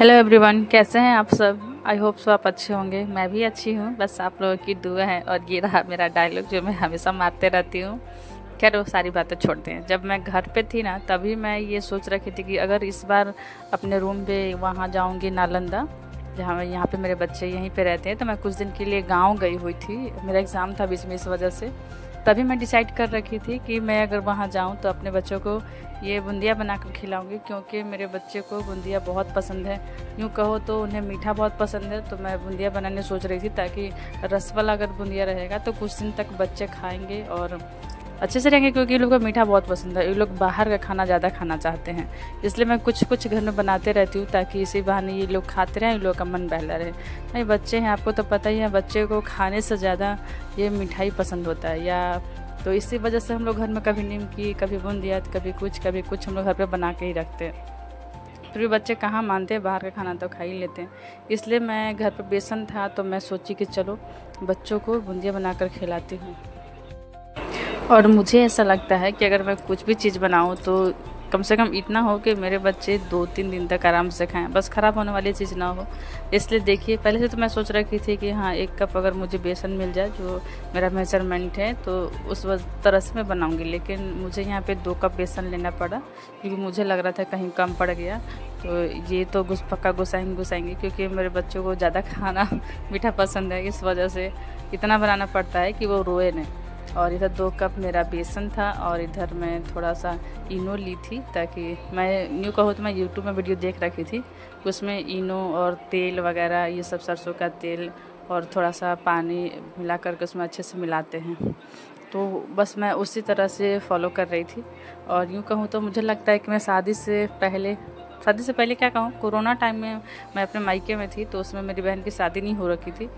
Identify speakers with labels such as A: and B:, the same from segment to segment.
A: Hello everyone, कैसे हैं आप सब। आई होप सो आप अच्छे होंगे। मैं भी अच्छी हूँ, बस आप लोगों की दुआ है। और ये रहा मेरा डायलॉग जो मैं हमेशा मारते रहती हूँ। खैर वो सारी बातें छोड़ते हैं। जब मैं घर पे थी ना, तभी मैं ये सोच रखी थी कि अगर इस बार अपने रूम पे वहाँ जाऊँगी नालंदा, जहाँ यहाँ पे मेरे बच्चे यहीं पे रहते हैं, तो मैं कुछ दिन के लिए गाँव गई हुई थी। मेरा एग्ज़ाम था बीच में, इस वजह से तभी मैं डिसाइड कर रखी थी कि मैं अगर वहाँ जाऊँ तो अपने बच्चों को ये बूंदिया बना कर खिलाऊँगी, क्योंकि मेरे बच्चे को बूंदिया बहुत पसंद है। यूँ कहो तो उन्हें मीठा बहुत पसंद है, तो मैं बूंदिया बनाने सोच रही थी, ताकि रस वाला अगर बूंदिया रहेगा तो कुछ दिन तक बच्चे खाएंगे और अच्छे से रहेंगे, क्योंकि ये लोग को मीठा बहुत पसंद है। ये लोग बाहर का खाना ज़्यादा खाना चाहते हैं, इसलिए मैं कुछ कुछ घर में बनाते रहती हूँ, ताकि इसी बहाने ये लोग खाते रहें, इन लोग का मन बहला रहे। नहीं, बच्चे हैं, आपको तो पता ही है, बच्चे को खाने से ज़्यादा ये मिठाई पसंद होता है। या तो इसी वजह से हम लोग घर में कभी निमकी, कभी बूंदिया, कभी कुछ हम लोग घर पे बना के ही रखते हैं। फिर भी बच्चे कहाँ मानते हैं, बाहर का खाना तो खा ही लेते हैं। इसलिए मैं घर पे बेसन था, तो मैं सोची कि चलो बच्चों को बूंदिया बनाकर खिलाती हूँ। और मुझे ऐसा लगता है कि अगर मैं कुछ भी चीज़ बनाऊँ तो कम से कम इतना हो कि मेरे बच्चे 2-3 दिन तक आराम से खाएं, बस ख़राब होने वाली चीज़ ना हो। इसलिए देखिए, पहले से तो मैं सोच रखी थी कि हाँ, 1 कप अगर मुझे बेसन मिल जाए, जो मेरा मेजरमेंट है, तो उस तरह से मैं बनाऊंगी। लेकिन मुझे यहाँ पे 2 कप बेसन लेना पड़ा, क्योंकि मुझे लग रहा था कहीं कम पड़ गया। तो ये तो पक्का गुस्साएंगे, क्योंकि मेरे बच्चों को ज़्यादा खाना मीठा पसंद है, इस वजह से इतना बनाना पड़ता है कि वो रोए नहीं। और इधर 2 कप मेरा बेसन था, और इधर मैं थोड़ा सा इनो ली थी, ताकि मैं यूँ कहूँ तो मैं यूट्यूब में वीडियो देख रखी थी, उसमें इनो और तेल वगैरह, ये सब सरसों का तेल और थोड़ा सा पानी मिला करके उसमें अच्छे से मिलाते हैं। तो बस मैं उसी तरह से फॉलो कर रही थी। और यूँ कहूँ तो मुझे लगता है कि मैं शादी से पहले क्या कहूँ, कोरोना टाइम में मैं अपने मायके में थी, तो उसमें मेरी बहन की शादी नहीं हो रखी थी।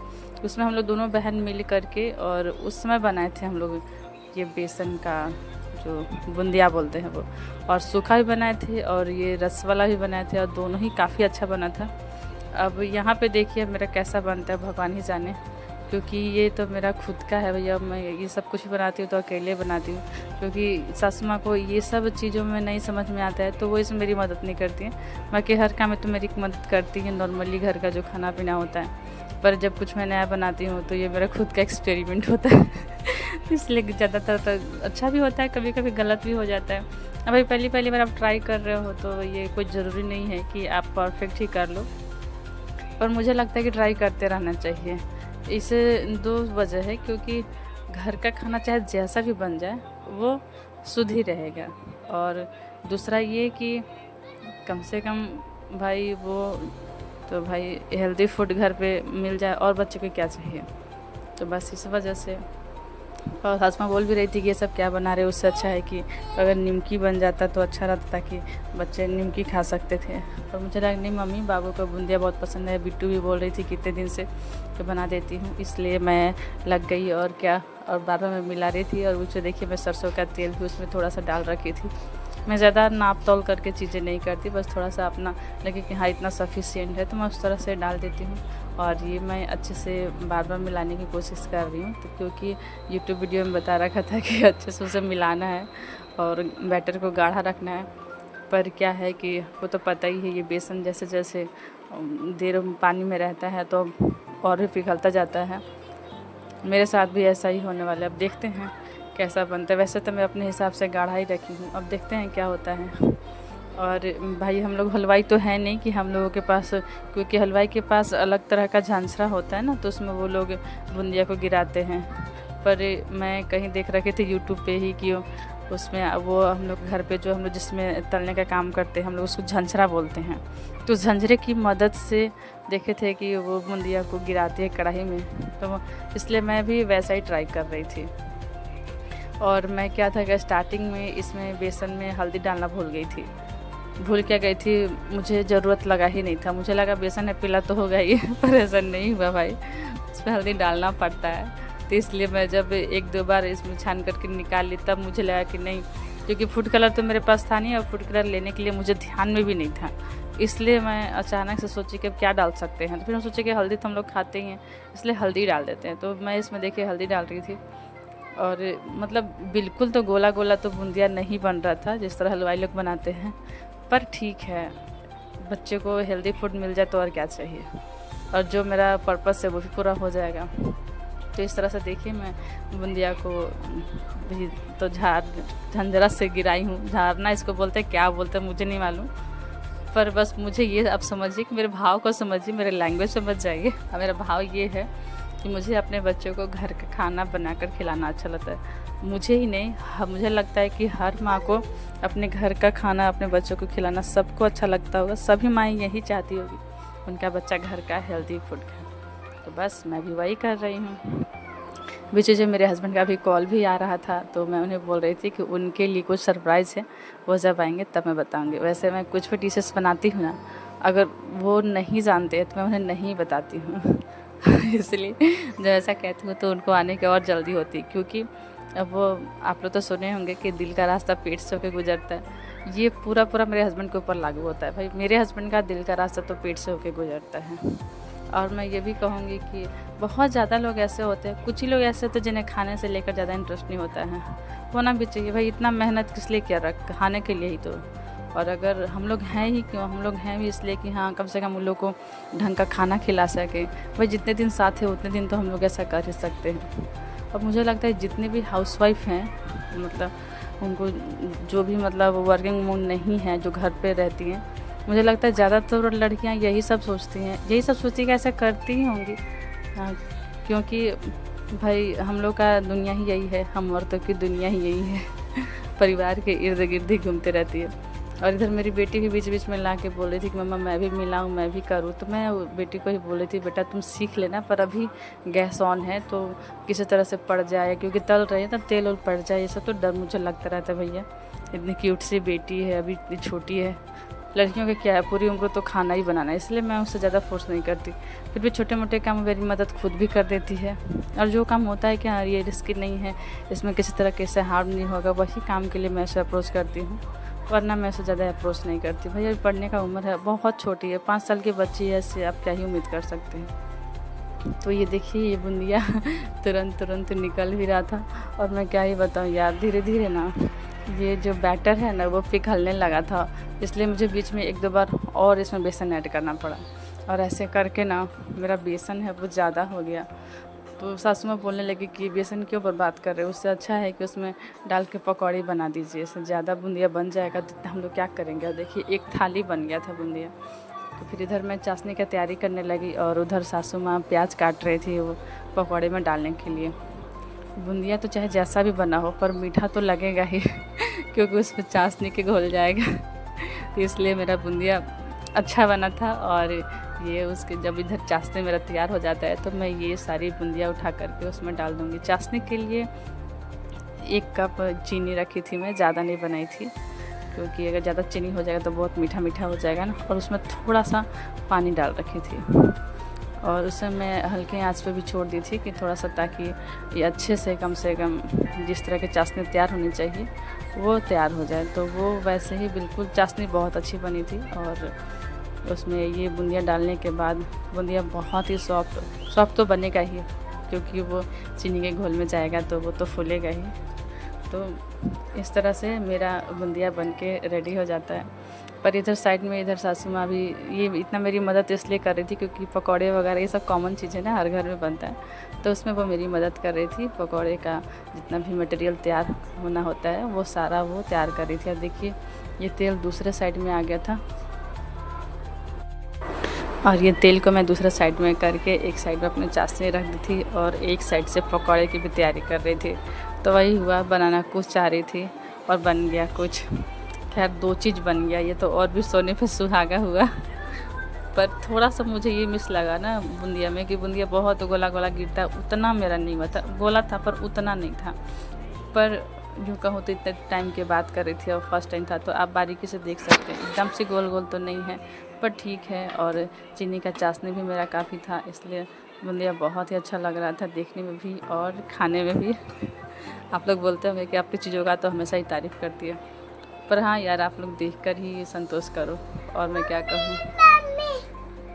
A: उसमें हम लोग दोनों बहन मिल करके और उस समय बनाए थे हम लोग ये बेसन का जो बूंदिया बोलते हैं वो, और सूखा भी बनाए थे और ये रस वाला भी बनाए थे, और दोनों ही काफ़ी अच्छा बना था। अब यहाँ पे देखिए मेरा कैसा बनता है, भगवान ही जाने, क्योंकि ये तो मेरा खुद का है भैया। मैं ये सब कुछ बनाती हूँ तो अकेले बनाती हूँ, क्योंकि सासू माँ को ये सब चीज़ों में नहीं समझ में आता है, तो वो इसमें मेरी मदद नहीं करती हैं। बाकी हर काम में तो मेरी मदद करती है, नॉर्मली घर का जो खाना पीना होता है। पर जब कुछ मैं नया बनाती हूँ तो ये मेरा खुद का एक्सपेरिमेंट होता है तो इसलिए ज़्यादातर तो अच्छा भी होता है, कभी कभी गलत भी हो जाता है। अब भाई पहली बार आप ट्राई कर रहे हो, तो ये कुछ ज़रूरी नहीं है कि आप परफेक्ट ही कर लो, पर मुझे लगता है कि ट्राई करते रहना चाहिए। इसे 2 वजह है, क्योंकि घर का खाना चाहे जैसा भी बन जाए वो शुद्ध ही रहेगा, और दूसरा ये कि कम से कम भाई वो तो भाई हेल्दी फूड घर पे मिल जाए, और बच्चे को क्या चाहिए। तो बस इस वजह से। और सास माँ बोल भी रही थी कि ये सब क्या बना रहे हो, उससे अच्छा है कि अगर निमकी बन जाता तो अच्छा रहता, ताकि बच्चे निमकी खा सकते थे। और मुझे लगा नहीं, मम्मी बाबू को बूंदिया बहुत पसंद है, बिट्टू भी बोल रही थी कितने दिन से कि बना देती हूँ, इसलिए मैं लग गई। और क्या, और बार बार मैं मिला रही थी। और मुझे देखिए मैं सरसों का तेल भी उसमें थोड़ा सा डाल रखी थी। मैं ज़्यादा नाप तोल करके चीज़ें नहीं करती, बस थोड़ा सा अपना लगे कि हाँ इतना सफिशिएंट है, तो मैं उस तरह से डाल देती हूँ। और ये मैं अच्छे से बार बार मिलाने की कोशिश कर रही हूँ, तो क्योंकि यूट्यूब वीडियो में बता रखा था कि अच्छे से उसे मिलाना है और बैटर को गाढ़ा रखना है। पर क्या है कि वो तो पता ही है, ये बेसन जैसे जैसे देर पानी में रहता है तो और भी पिघलता जाता है। मेरे साथ भी ऐसा ही होने वाला है। अब देखते हैं कैसा बनता है। वैसे तो मैं अपने हिसाब से गाढ़ा ही रखी हूँ, अब देखते हैं क्या होता है। और भाई हम लोग हलवाई तो है नहीं कि हम लोगों के पास, क्योंकि हलवाई के पास अलग तरह का झांझरा होता है ना, तो उसमें वो लोग बूंदिया को गिराते हैं। पर मैं कहीं देख रखे थे यूट्यूब पे ही कि उसमें वो हम लोग घर पे जो हम लोग जिसमें तलने का काम करते हैं, हम लोग उसको झंझरा बोलते हैं, तो झंझरे की मदद से देखे थे कि वो बूंदिया को गिराते हैं कढ़ाई में। तो इसलिए मैं भी वैसा ही ट्राई कर रही थी। और मैं क्या था कि स्टार्टिंग में इसमें बेसन में हल्दी डालना भूल क्या गई थी। मुझे ज़रूरत लगा ही नहीं था, मुझे लगा बेसन है पीला तो होगा ही पर ऐसा नहीं हुआ भाई, इसमें हल्दी डालना पड़ता है। तो इसलिए मैं जब 1-2 बार इसमें छान करके निकाल ली, तब मुझे लगा कि नहीं, क्योंकि फूड कलर तो मेरे पास था नहीं, और फूड कलर लेने के लिए मुझे ध्यान में भी नहीं था। इसलिए मैं अचानक से सोची कि अब क्या डाल सकते हैं, तो फिर मैं सोची कि हल्दी तो हम लोग खाते ही हैं, इसलिए हल्दी डाल देते हैं। तो मैं इसमें देखिए हल्दी डाल रही थी, और मतलब बिल्कुल तो गोला गोला तो बूंदिया नहीं बन रहा था जिस तरह हलवाई लोग बनाते हैं, पर ठीक है, बच्चे को हेल्दी फूड मिल जाए तो और क्या चाहिए, और जो मेरा पर्पस है वो भी पूरा हो जाएगा। तो इस तरह से देखिए मैं बूंदिया को भी तो झंझरा से गिराई हूँ। झाड़ना इसको बोलते हैं, क्या बोलते हैं मुझे नहीं मालूम, पर बस मुझे ये आप समझिए कि मेरे भाव को समझिए, मेरे लैंग्वेज समझ जाइए। और मेरा भाव ये है कि मुझे अपने बच्चों को घर का खाना बनाकर खिलाना अच्छा लगता है। मुझे ही नहीं, मुझे लगता है कि हर माँ को अपने घर का खाना अपने बच्चों को खिलाना सबको अच्छा लगता होगा। सभी माएँ यही चाहती होगी उनका बच्चा घर का हेल्दी फूड खाए। तो बस मैं भी वही कर रही हूँ। बीच में मेरे हस्बैंड का भी कॉल भी आ रहा था, तो मैं उन्हें बोल रही थी कि उनके लिए कुछ सरप्राइज़ है, वो जब आएंगे तब मैं बताऊंगी। वैसे मैं कुछ भी डिशेस बनाती हूँ ना, अगर वो नहीं जानते तो मैं उन्हें नहीं बताती हूँ इसलिए जब ऐसा कहती हूँ तो उनको आने की और जल्दी होती, क्योंकि अब वो आप लोग तो सुने होंगे कि दिल का रास्ता पेट से होकर गुजरता है। ये पूरा मेरे हस्बैंड के ऊपर लागू होता है। भाई मेरे हस्बैंड का दिल का रास्ता तो पेट से होकर गुजरता है। और मैं ये भी कहूँगी कि बहुत ज़्यादा लोग ऐसे होते हैं, कुछ ही लोग ऐसे होते हैं जिन्हें खाने से लेकर ज़्यादा इंटरेस्ट नहीं होता है। होना भी चाहिए भाई, इतना मेहनत किस लिए किया, खाने के लिए ही तो। और अगर हम लोग हैं ही क्यों, हम लोग हैं भी इसलिए कि हाँ कम से कम उन लोग को ढंग का खाना खिला सके। भाई जितने दिन साथ है उतने दिन तो हम लोग ऐसा कर ही सकते हैं। और मुझे लगता है जितने भी हाउसवाइफ हैं, मतलब उनको जो भी मतलब वर्किंग वूमन नहीं है जो घर पे रहती हैं, मुझे लगता है ज़्यादातर लड़कियां यही सब सोचती हैं, कि ऐसा करती ही होंगी। क्योंकि भाई हम लोग का दुनिया ही यही है, हम औरतों की दुनिया ही यही है परिवार के इर्द गिर्द ही घूमते रहती है। और इधर मेरी बेटी भी बीच बीच में ला के बोल रही थी कि मम्मा मैं भी मिलाऊँ, मैं भी करूँ। तो मैं बेटी को ही बोल रही थी बेटा तुम सीख लेना, पर अभी गैस ऑन है तो किसी तरह से पड़ जाए, क्योंकि तल रही है तो तेल और पड़ जाए, ये सब तो डर मुझे लगता रहता है। भैया इतनी क्यूट सी बेटी है, अभी इतनी छोटी है, लड़कियों का क्या है, पूरी उम्र तो खाना ही बनाना है, इसलिए मैं उससे ज़्यादा फोर्स नहीं करती। फिर भी छोटे मोटे काम मेरी मदद खुद भी कर देती है। और जो काम होता है कि हाँ ये रिस्की नहीं है, इसमें किसी तरह के से हार्म नहीं होगा, वही काम के लिए मैं उसे अप्रोच करती हूँ, वरना मैं उसे ज़्यादा अप्रोच नहीं करती। भैया पढ़ने का उम्र है, बहुत छोटी है, 5 साल की बच्ची है, इससे आप क्या ही उम्मीद कर सकते हैं। तो ये देखिए ये बूंदिया तुरंत निकल भी रहा था। और मैं क्या ही बताऊँ यार, धीरे धीरे ना ये जो बैटर है ना वो पिघलने लगा था, इसलिए मुझे बीच में 1-2 बार और इसमें बेसन ऐड करना पड़ा। और ऐसे करके ना मेरा बेसन है वो ज़्यादा हो गया। तो सासू माँ बोलने लगी कि बेसन क्यों बर्बाद कर रहे हो, उससे अच्छा है कि उसमें डाल के पकौड़ी बना दीजिए, इससे ज़्यादा बूंदिया बन जाएगा तो हम लोग क्या करेंगे। और देखिए एक थाली बन गया था बूंदिया। तो फिर इधर मैं चाशनी की तैयारी करने लगी और उधर सासू माँ प्याज काट रही थी वो पकौड़े में डालने के लिए। बूंदिया तो चाहे जैसा भी बना हो पर मीठा तो लगेगा ही क्योंकि उसमें चाशनी के घोल जाएगा तो इसलिए मेरा बूंदिया अच्छा बना था। और ये उसके जब इधर चाशनी मेरा तैयार हो जाता है तो मैं ये सारी बूंदिया उठा करके उसमें डाल दूँगी। चाशनी के लिए 1 कप चीनी रखी थी मैं, ज़्यादा नहीं बनाई थी, क्योंकि अगर ज़्यादा चीनी हो जाएगा तो बहुत मीठा मीठा हो जाएगा ना। और उसमें थोड़ा सा पानी डाल रखी थी और उसे मैं हल्के आंच पे भी छोड़ दी थी कि थोड़ा सा, ताकि ये अच्छे से कम जिस तरह की चाशनी तैयार होनी चाहिए वो तैयार हो जाए। तो वो वैसे ही बिल्कुल चाशनी बहुत अच्छी बनी थी। और उसमें ये बूंदिया डालने के बाद बूंदिया बहुत ही सॉफ्ट तो बनेगा ही, क्योंकि वो चीनी के घोल में जाएगा तो वो तो फूलेगा ही। तो इस तरह से मेरा बूंदिया बन के रेडी हो जाता है। पर इधर साइड में इधर सासू माँ भी ये इतना मेरी मदद इसलिए कर रही थी क्योंकि पकौड़े वगैरह ये सब कॉमन चीज़ें ना, हर घर में बनता है, तो उसमें वो मेरी मदद कर रही थी। पकौड़े का जितना भी मटेरियल तैयार होना होता है वो सारा वो तैयार कर रही थी। अब देखिए ये तेल दूसरे साइड में आ गया था और ये तेल को मैं दूसरे साइड में करके एक साइड में अपने चाशनी रख दी थी और एक साइड से पकौड़े की भी तैयारी कर रही थी। तो वही हुआ, बनाना कुछ चाह रही थी और बन गया कुछ। खैर 2 चीज़ बन गया, ये तो और भी सोने पे सुहागा हुआ। पर थोड़ा सा मुझे ये मिस लगा ना बूंदिया में कि बूंदिया बहुत गोला गोला गिरता, उतना मेरा नहीं हुआ था, गोला था पर उतना नहीं था। पर जो कहूँ तो इतने टाइम के बाद कर रही थी और फर्स्ट टाइम था, तो आप बारीकी से देख सकते हैं एकदम से गोल गोल तो नहीं है, पर ठीक है। और चीनी का चाशनी भी मेरा काफ़ी था, इसलिए बूंदिया बहुत ही अच्छा लग रहा था देखने में भी और खाने में भी। आप लोग बोलते होंगे कि आपकी चीज़ों का तो हमेशा ही तारीफ़ करती है, पर हाँ यार आप लोग देखकर ही संतोष करो, और मैं क्या कहूँ।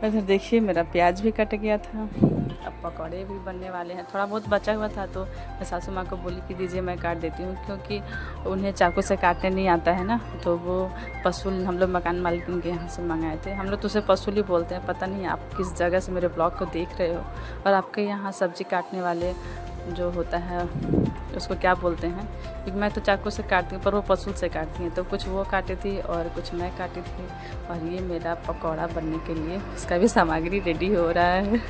A: इधर देखिए मेरा प्याज भी कट गया था अब पकौड़े भी बनने वाले हैं। थोड़ा बहुत बचा हुआ था तो मैं सासू माँ को बोली कि दीजिए मैं काट देती हूँ, क्योंकि उन्हें चाकू से काटने नहीं आता है ना। तो वो पसूल हम लोग मकान मालिक के यहाँ से मंगाए थे। हम लोग तो उसे पसूल ही बोलते हैं। पता नहीं आप किस जगह से मेरे ब्लॉग को देख रहे हो और आपके यहाँ सब्ज़ी काटने वाले जो होता है उसको क्या बोलते हैं, क्योंकि मैं तो चाकू से काटती हूँ पर वो पसूल से काटती हैं। तो कुछ वो काटी थी और कुछ मैं काटी थी। और ये मेरा पकौड़ा बनने के लिए इसका भी सामग्री रेडी हो रहा है।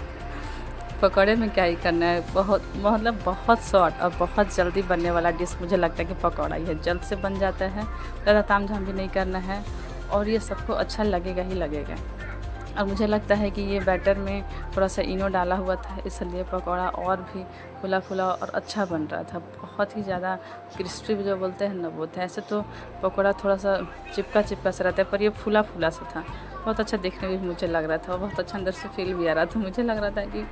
A: पकौड़े में क्या ही करना है, बहुत शॉर्ट और बहुत जल्दी बनने वाला डिश मुझे लगता है कि पकौड़ा ही है। जल्द से बन जाता है, ज़्यादा तामझाम भी नहीं करना है और ये सबको अच्छा लगेगा ही लगेगा। और मुझे लगता है कि ये बैटर में थोड़ा सा इनो डाला हुआ था, इसलिए पकौड़ा और भी फुला फुला और अच्छा बन रहा था। बहुत ही ज़्यादा क्रिस्पी जो बोलते हैं ना वो था। ऐसे तो पकौड़ा थोड़ा सा चिपका सा रहता है पर ये फुला फुला सा था। बहुत अच्छा देखने में मुझे लग रहा था और बहुत अच्छा अंदर से फील भी आ रहा था। मुझे लग रहा था कि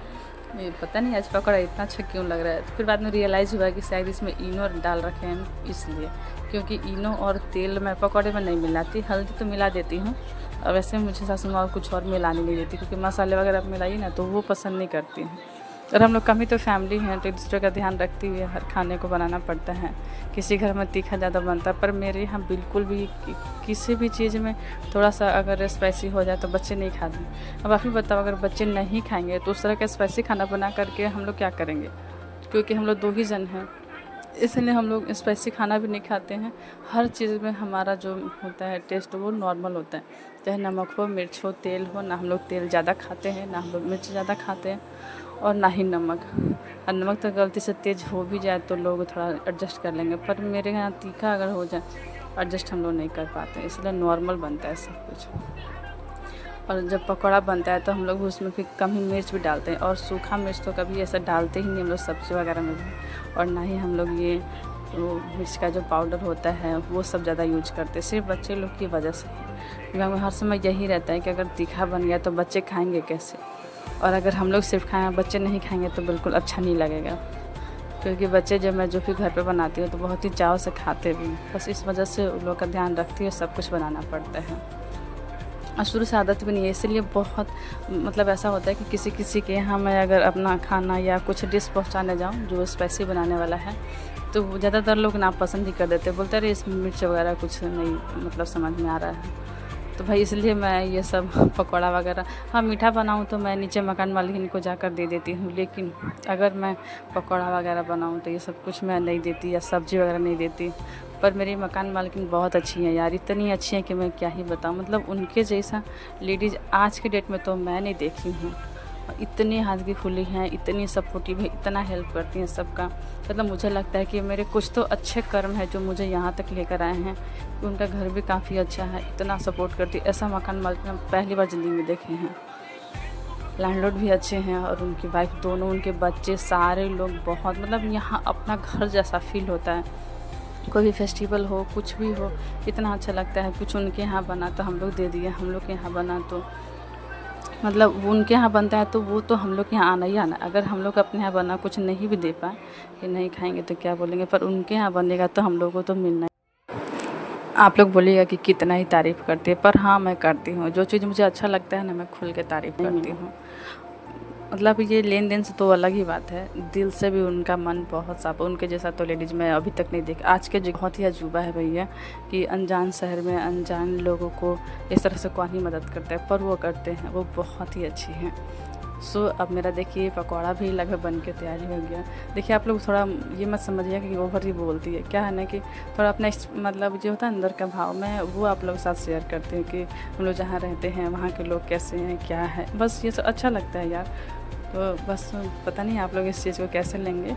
A: ये पता नहीं आज पकौड़ा इतना अच्छा क्यों लग रहा है। तो फिर बाद में रियलाइज़ हुआ कि शायद इसमें इनो डाल रखे हैं इसलिए, क्योंकि इनो और तेल मैं पकौड़े में नहीं मिलाती। हल्दी तो मिला देती हूँ और वैसे मुझे सासू माँ कुछ और मिलाने नहीं देती, क्योंकि मसाले वगैरह मिलाई ना तो वो पसंद नहीं करती हैं। और हम लोग कम ही तो फैमिली हैं तो एक दूसरे का ध्यान रखते हुए हर खाने को बनाना पड़ता है। किसी घर में तीखा ज़्यादा बनता है पर मेरे यहाँ बिल्कुल भी किसी भी चीज़ में थोड़ा सा अगर स्पाइसी हो जाए तो बच्चे नहीं खाते। अब आप ही बताओ, अगर बच्चे नहीं खाएंगे तो उस तरह का स्पाइसी खाना बना करके हम लोग क्या करेंगे, क्योंकि हम लोग 2 ही जन हैं, इसलिए हम लोग स्पाइसी खाना भी नहीं खाते हैं। हर चीज़ में हमारा जो होता है टेस्ट वो नॉर्मल होता है, चाहे नमक हो, मिर्च हो, तेल हो। ना हम लोग तेल ज़्यादा खाते हैं, ना हम लोग मिर्च ज़्यादा खाते हैं और ना ही नमक। और नमक तो गलती से तेज़ हो भी जाए तो लोग थोड़ा एडजस्ट कर लेंगे, पर मेरे यहाँ तीखा अगर हो जाए एडजस्ट हम लोग नहीं कर पाते, इसलिए नॉर्मल बनता है सब कुछ। और जब पकौड़ा बनता है तो हम लोग उसमें फिर कम ही मिर्च भी डालते हैं और सूखा मिर्च तो कभी ऐसा डालते ही नहीं हम लोग सब्ज़ी वगैरह में भी। और ना ही हम लोग ये वो मिर्च का जो पाउडर होता है वो सब ज़्यादा यूज करते हैं, सिर्फ बच्चे लोग की वजह से। घर में हर समय यही रहता है कि अगर तीखा बन गया तो बच्चे खाएंगे कैसे, और अगर हम लोग सिर्फ खाएं बच्चे नहीं खाएंगे तो बिल्कुल अच्छा नहीं लगेगा। क्योंकि बच्चे जब मैं जो भी घर पे बनाती हूँ तो बहुत ही चाव से खाते भी, बस इस वजह से उन लोग का ध्यान रखती है, सब कुछ बनाना पड़ता है। और शुरू से आदत भी नहीं है, इसलिए बहुत ऐसा होता है कि किसी के यहाँ मैं अगर अपना खाना या कुछ डिश पहुँचाने जाऊँ जो स्पाइसी बनाने वाला है तो ज़्यादातर लोग नापसंद ही कर देते, बोलते अरे इसमें मिर्च वगैरह कुछ नहीं समझ में आ रहा है। तो भाई इसलिए मैं ये सब पकौड़ा वगैरह, हाँ मीठा बनाऊँ तो मैं नीचे मकान मालिक को जाकर दे देती हूँ, लेकिन अगर मैं पकौड़ा वगैरह बनाऊँ तो ये सब कुछ मैं नहीं देती या सब्ज़ी वगैरह नहीं देती। पर मेरी मकान मालिकिन बहुत अच्छी हैं यार, इतनी अच्छी हैं कि मैं क्या ही बताऊँ। उनके जैसा लेडीज़ आज के डेट में तो मैं नहीं देखी हूँ। इतनी हाथ की खुली हैं, इतनी सपोर्टिव है, इतना हेल्प करती हैं सबका। मुझे लगता है कि मेरे कुछ तो अच्छे कर्म है जो मुझे यहाँ तक लेकर आए हैं। उनका घर भी काफ़ी अच्छा है, इतना सपोर्ट करती है, ऐसा मकान मालिक मैं पहली बार ज़िंदगी में देखे हैं। लैंडलॉर्ड भी अच्छे हैं और उनकी वाइफ दोनों, उनके बच्चे, सारे लोग बहुत यहाँ अपना घर जैसा फील होता है। कोई भी फेस्टिवल हो, कुछ भी हो, इतना अच्छा लगता है। कुछ उनके यहाँ बना तो हम लोग दे दिए, हम लोग के यहाँ बना तो वो उनके यहाँ बनता है तो वो तो हम लोग के यहाँ आना ही आना। अगर हम लोग अपने यहाँ बना कुछ नहीं भी दे पाए कि नहीं खाएंगे तो क्या बोलेंगे, पर उनके यहाँ बनेगा तो हम लोगों को तो मिलना है। आप लोग बोलिएगा कि कितना ही तारीफ़ करती है, पर हाँ मैं करती हूँ। जो चीज़ मुझे अच्छा लगता है ना मैं खुल के तारीफ़ करती हूँ। ये लेन देन से तो अलग ही बात है, दिल से भी उनका मन बहुत साफ। उनके जैसा तो लेडीज़ मैं अभी तक नहीं देखा। आज के जो बहुत ही अजूबा है भैया कि अनजान शहर में अनजान लोगों को इस तरह से कौन ही मदद करता है, पर वो करते हैं, वो बहुत ही अच्छी हैं। अब मेरा देखिए पकौड़ा भी लगभग बन के तैयारी हो गया। देखिए आप लोग थोड़ा ये मत समझिए कि ओवर ही बोलती है, क्या है ना कि थोड़ा अपना जो होता है अंदर का भाव मैं वो आप लोग के साथ शेयर करती हूँ कि हम लोग जहाँ रहते हैं वहाँ के लोग कैसे हैं, क्या है, बस ये सब अच्छा लगता है यार। तो बस पता नहीं आप लोग इस चीज़ को कैसे लेंगे।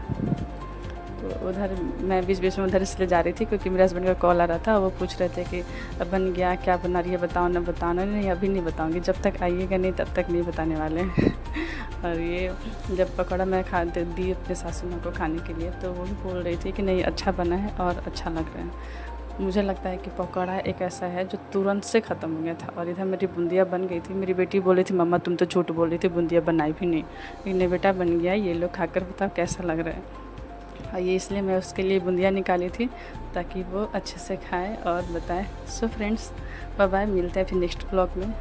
A: तो उधर मैं बीच में उधर इसलिए जा रही थी क्योंकि मेरे हस्बैंड का कॉल आ रहा था, वो पूछ रहे थे कि अब बन गया, क्या बना रही है, बताओ ना बताओ ना। नहीं अभी नहीं बताऊंगी, जब तक आइएगा नहीं तब तक नहीं बताने वाले हैं। और ये जब पकौड़ा मैं दी अपने सासू माँ को खाने के लिए तो वो भी बोल रही थी कि नहीं अच्छा बना है और अच्छा लग रहा है। मुझे लगता है कि पकौड़ा एक ऐसा है जो तुरंत से ख़त्म हो गया था। और इधर मेरी बूंदिया बन गई थी। मेरी बेटी बोली थी मम्मा तुम तो झूठ बोल रही थी, बूंदिया बनाई भी नहीं, लेकिन बेटा बन गया। ये लोग खाकर बताओ कैसा लग रहा है। और ये इसलिए मैं उसके लिए बूंदिया निकाली थी ताकि वो अच्छे से खाए और बताए। सो फ्रेंड्स बाय बाय, मिलते हैं फिर नेक्स्ट ब्लॉग में।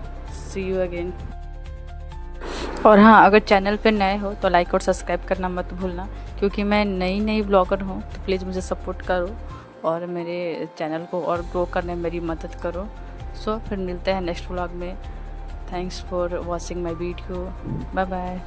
A: सी यू अगेन। और हाँ, अगर चैनल पे नए हो तो लाइक और सब्सक्राइब करना मत भूलना, क्योंकि मैं नई ब्लॉगर हूँ, तो प्लीज़ मुझे सपोर्ट करो और मेरे चैनल को और ग्रो करने में मेरी मदद करो। सो फिर मिलते हैं नेक्स्ट व्लॉग में। Thanks for watching my video. Bye bye.